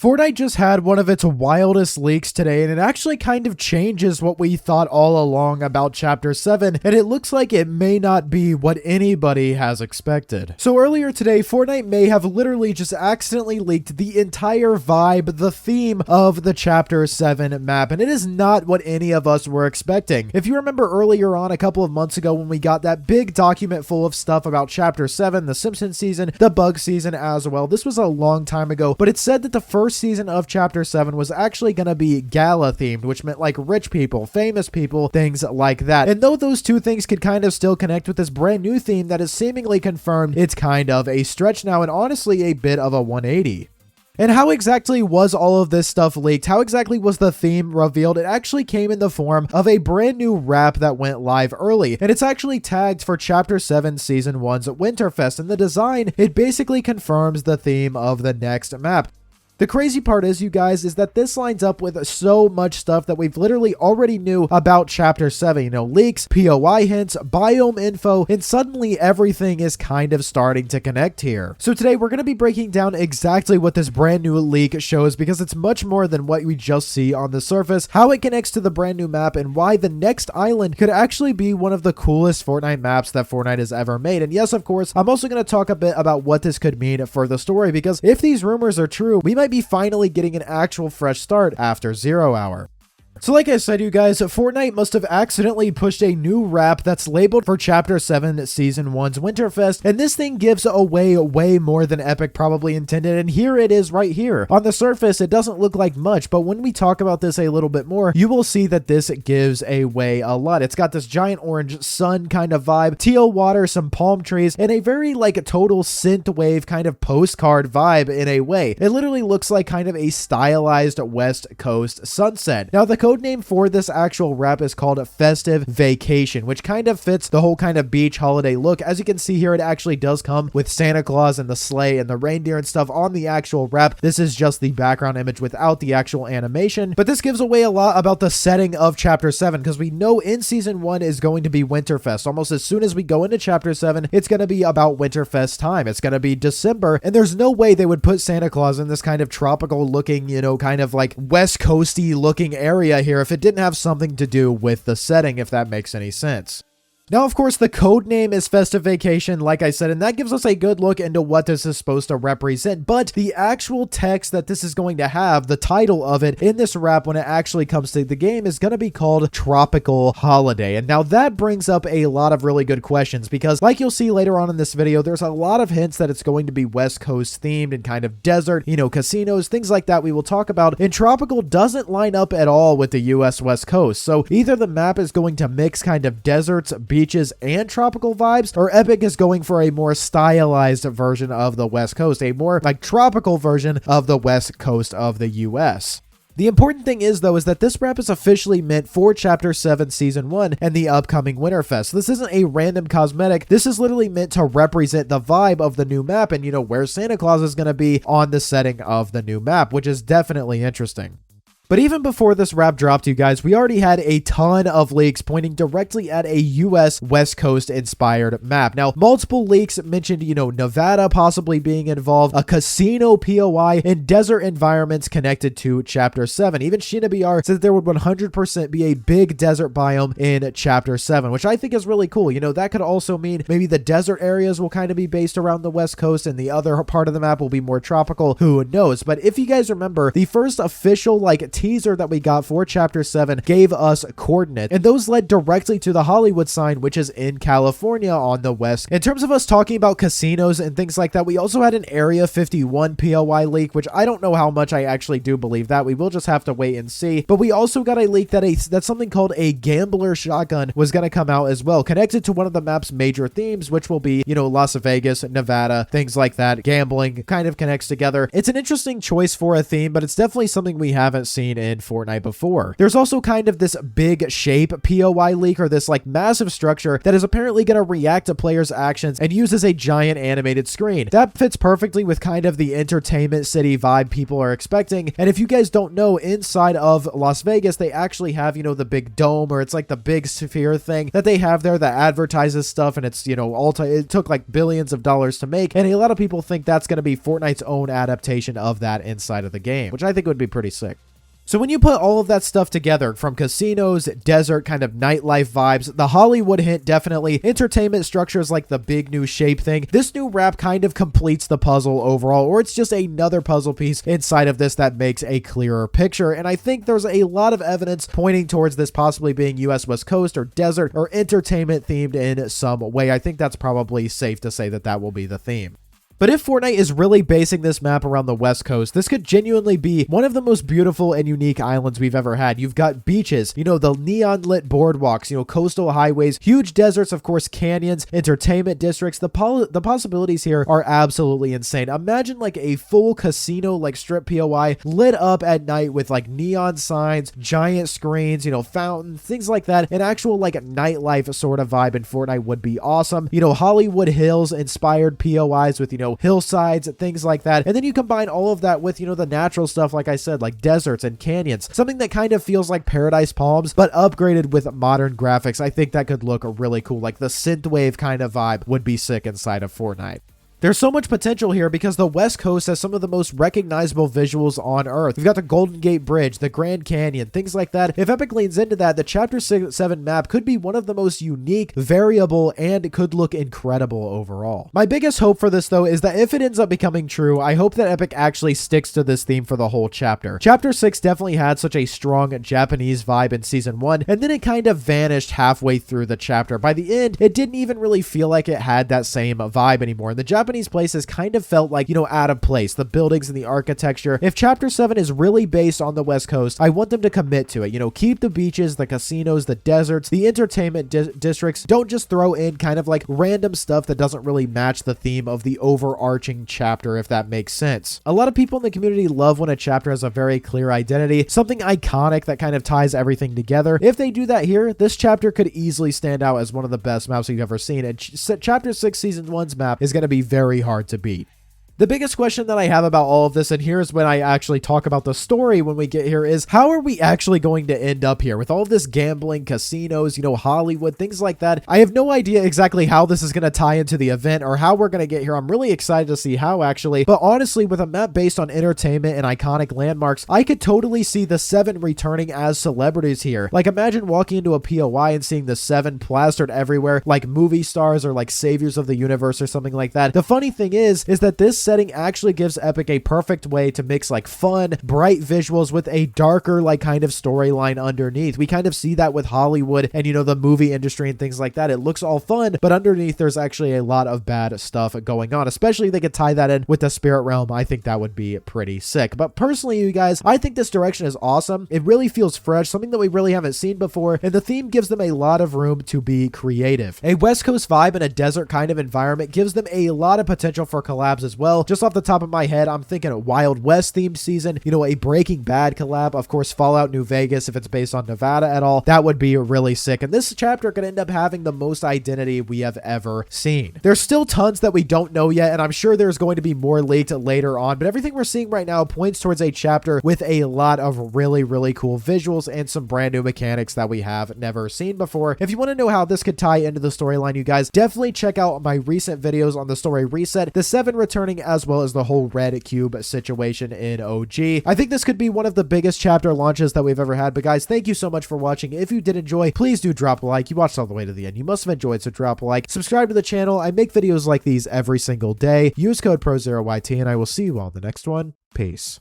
Fortnite just had one of its wildest leaks today, and it actually kind of changes what we thought all along about Chapter 7, and it looks like it may not be what anybody has expected. So earlier today, Fortnite may have literally just accidentally leaked the entire vibe, the theme of the Chapter 7 map, and it is not what any of us were expecting. If you remember earlier on, a couple of months ago, when we got that big document full of stuff about Chapter 7, the Simpsons season, the Bug season as well, this was a long time ago, but it said that the first season of Chapter 7 was actually going to be gala themed, which meant like rich people, famous people, things like that. And though those two things could kind of still connect with this brand new theme that is seemingly confirmed, it's kind of a stretch now and honestly a bit of a 180. And how exactly was all of this stuff leaked? How exactly was the theme revealed? It actually came in the form of a brand new rap that went live early, and it's actually tagged for Chapter 7 Season 1's Winterfest, and the design, it basically confirms the theme of the next map. The crazy part is, you guys, is that this lines up with so much stuff that we've literally already knew about Chapter 7. You know, leaks, POI hints, biome info, and suddenly everything is kind of starting to connect here. So today we're going to be breaking down exactly what this brand new leak shows, because it's much more than what we just see on the surface, how it connects to the brand new map, and why the next island could actually be one of the coolest Fortnite maps that Fortnite has ever made. And yes, of course, I'm also going to talk a bit about what this could mean for the story, because if these rumors are true, we might be finally getting an actual fresh start after 0 hour. So like I said, you guys, Fortnite must have accidentally pushed a new rap that's labeled for Chapter 7 Season 1's Winterfest, and this thing gives away way more than Epic probably intended, and here it is right here. On the surface, it doesn't look like much, but when we talk about this a little bit more, you will see that this gives away a lot. It's got this giant orange sun kind of vibe, teal water, some palm trees, and a very like a total synthwave kind of postcard vibe in a way. It literally looks like kind of a stylized West Coast sunset. Now, the code name for this actual rap is called Festive Vacation, which kind of fits the whole kind of beach holiday look. As you can see here, it actually does come with Santa Claus and the sleigh and the reindeer and stuff on the actual rap. This is just the background image without the actual animation, but this gives away a lot about the setting of Chapter 7, because we know in Season 1 is going to be Winterfest. Almost as soon as we go into Chapter 7, it's going to be about Winterfest time. It's going to be December, and there's no way they would put Santa Claus in this kind of tropical looking, you know, kind of like West Coasty looking area here if it didn't have something to do with the setting, if that makes any sense. Now, of course, the code name is Festive Vacation, like I said, and that gives us a good look into what this is supposed to represent, but the actual text that this is going to have, the title of it in this rap when it actually comes to the game, is going to be called Tropical Holiday. And now that brings up a lot of really good questions, because like you'll see later on in this video, there's a lot of hints that it's going to be West Coast themed and kind of desert, you know, casinos, things like that we will talk about, and tropical doesn't line up at all with the US West Coast. So either the map is going to mix kind of deserts, beaches, and tropical vibes, or Epic is going for a more stylized version of the West Coast, a more like tropical version of the West Coast of the US. The important thing is, though, is that this rap is officially meant for Chapter 7 Season 1 and the upcoming Winterfest. This isn't a random cosmetic. This is literally meant to represent the vibe of the new map and, you know, where Santa Claus is going to be on the setting of the new map, which is definitely interesting. But even before this rap dropped, you guys, we already had a ton of leaks pointing directly at a US West Coast inspired map. Now, multiple leaks mentioned, you know, Nevada possibly being involved, a casino POI, and desert environments connected to Chapter 7. Even ShinaBR said that there would 100% be a big desert biome in Chapter 7, which I think is really cool. You know, that could also mean maybe the desert areas will kind of be based around the West Coast and the other part of the map will be more tropical. Who knows? But if you guys remember, the first official, like, teaser that we got for Chapter 7 gave us coordinates, and those led directly to the Hollywood sign, which is in California on the west. In terms of us talking about casinos and things like that, we also had an Area 51 POI leak, which I don't know how much I actually do believe that. We will just have to wait and see. But we also got a leak that something called a gambler shotgun was going to come out as well, connected to one of the map's major themes, which will be, you know, Las Vegas, Nevada, things like that. Gambling kind of connects together. It's an interesting choice for a theme, but it's definitely something we haven't seen seen in Fortnite before. There's also kind of this big shape POI leak, or this like massive structure that is apparently going to react to players' actions and uses a giant animated screen. That fits perfectly with kind of the entertainment city vibe people are expecting. And if you guys don't know, inside of Las Vegas, they actually have, you know, the big dome, or it's like the big sphere thing that they have there that advertises stuff, and it's, you know, it took like billions of dollars to make, and a lot of people think that's going to be Fortnite's own adaptation of that inside of the game, which I think would be pretty sick. So when you put all of that stuff together, from casinos, desert, kind of nightlife vibes, the Hollywood hint definitely, entertainment structures like the big new shape thing, this new wrap kind of completes the puzzle overall, or it's just another puzzle piece inside of this that makes a clearer picture. And I think there's a lot of evidence pointing towards this possibly being US West Coast or desert or entertainment themed in some way. I think that's probably safe to say that that will be the theme. But if Fortnite is really basing this map around the West Coast, this could genuinely be one of the most beautiful and unique islands we've ever had. You've got beaches, you know, the neon lit boardwalks, you know, coastal highways, huge deserts, of course, canyons, entertainment districts. The possibilities here are absolutely insane. Imagine like a full casino, like strip POI lit up at night with like neon signs, giant screens, you know, fountains, things like that. An actual like nightlife sort of vibe in Fortnite would be awesome. You know, Hollywood Hills inspired POIs with, you know, hillsides, things like that. And then you combine all of that with, you know, the natural stuff, like I said, like deserts and canyons, something that kind of feels like Paradise Palms, but upgraded with modern graphics. I think that could look really cool. Like the synthwave kind of vibe would be sick inside of Fortnite. There's so much potential here because the West Coast has some of the most recognizable visuals on Earth. We've got the Golden Gate Bridge, the Grand Canyon, things like that. If Epic leans into that, the Chapter 7 map could be one of the most unique, variable, and could look incredible overall. My biggest hope for this, though, is that if it ends up becoming true, I hope that Epic actually sticks to this theme for the whole chapter. Chapter 6 definitely had such a strong Japanese vibe in Season 1, and then it kind of vanished halfway through the chapter. By the end, it didn't even really feel like it had that same vibe anymore, and the Japanese places kind of felt like, you know, out of place. The buildings and the architecture. If Chapter 7 is really based on the West Coast, I want them to commit to it. You know, keep the beaches, the casinos, the deserts, the entertainment districts. Don't just throw in kind of like random stuff that doesn't really match the theme of the overarching chapter, if that makes sense. A lot of people in the community love when a chapter has a very clear identity, something iconic that kind of ties everything together. If they do that here, this chapter could easily stand out as one of the best maps we've ever seen. And Chapter 6 Season 1's map is going to be very hard to beat. The biggest question that I have about all of this, and here's when I actually talk about the story when we get here, is how are we actually going to end up here with all of this gambling, casinos, you know, Hollywood, things like that? I have no idea exactly how this is going to tie into the event or how we're going to get here. I'm really excited to see how, actually, but honestly, with a map based on entertainment and iconic landmarks, I could totally see the 7 returning as celebrities here. Like, imagine walking into a POI and seeing the 7 plastered everywhere like movie stars or like saviors of the universe or something like that. The funny thing is that this setting actually gives Epic a perfect way to mix like fun, bright visuals with a darker like kind of storyline underneath. We kind of see that with Hollywood and, you know, the movie industry and things like that. It looks all fun, but underneath there's actually a lot of bad stuff going on, especially if they could tie that in with the spirit realm. I think that would be pretty sick. But personally, you guys, I think this direction is awesome. It really feels fresh, something that we really haven't seen before, and the theme gives them a lot of room to be creative. A West Coast vibe in a desert kind of environment gives them a lot of potential for collabs as well. Just off the top of my head, I'm thinking a Wild West themed season, you know, a Breaking Bad collab, of course, Fallout New Vegas, if it's based on Nevada at all, that would be really sick. And this chapter could end up having the most identity we have ever seen. There's still tons that we don't know yet, and I'm sure there's going to be more leaked later on, but everything we're seeing right now points towards a chapter with a lot of really, really cool visuals and some brand new mechanics that we have never seen before. If you want to know how this could tie into the storyline, you guys, definitely check out my recent videos on the story reset, the 7 returning, as well as the whole red cube situation in OG. I think this could be one of the biggest chapter launches that we've ever had. But guys, thank you so much for watching. If you did enjoy, please do drop a like. You watched all the way to the end. You must have enjoyed, so drop a like. Subscribe to the channel. I make videos like these every single day. Use code PROZEROYT, and I will see you all in the next one. Peace.